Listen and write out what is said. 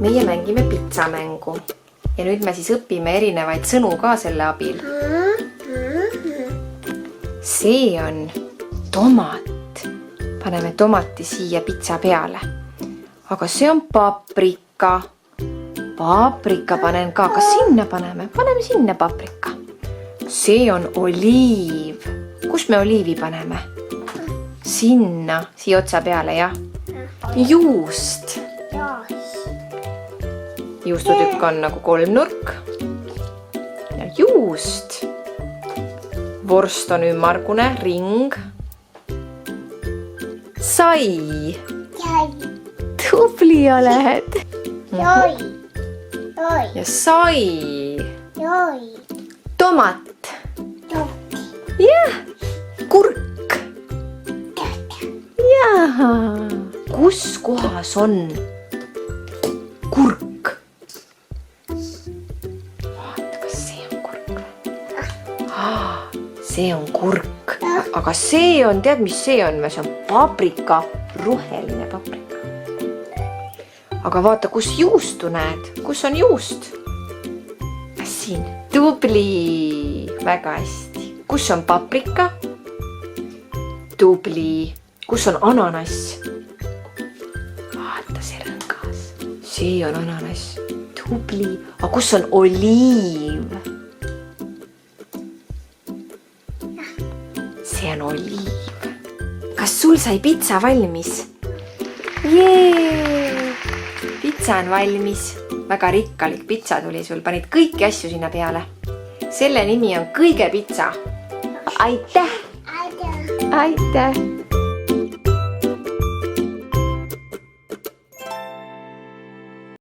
meie mängime pitsamängu ja nüüd me siis õpime erinevaid sõnu ka selle abil. See on tomat. Paneme tomati siia pitsa peale. Aga see on paprika. Paprika panen ka. Kas sinna paneme? Paneme sinna paprika. See on oliiv. Kus me oliivi paneme? Sinna, siia otsa peale, jah. Juust. Juustutükk on nagu kolmnurk. Ja juust. Vorst on ümmargune, ring. Sai. Tubli oled. Ja sai. Tomat. Jah. Kurk. Jaha. Kus kohas on kurk? Vaata, kas see on kurk? See on kurk. Aga see on, tead mis see on? See on paprika, roheline paprika. Aga vaata, kus juustu näed? Kus on juust? Siin. Tubli. Väga hästi. Kus on paprika? Tubli. Kus on ananass? Vaata, see rõngas. See on ananass. Tubli. Aga kus on oliiv? See on oliiv. Kas sul sai pitsa valmis? Jee! Pitsa on valmis. Väga rikkalik pitsa tuli sul. Panid kõiki asju sinna peale. Selle nimi on Kõige pitsa. Aitäh! Aitäh!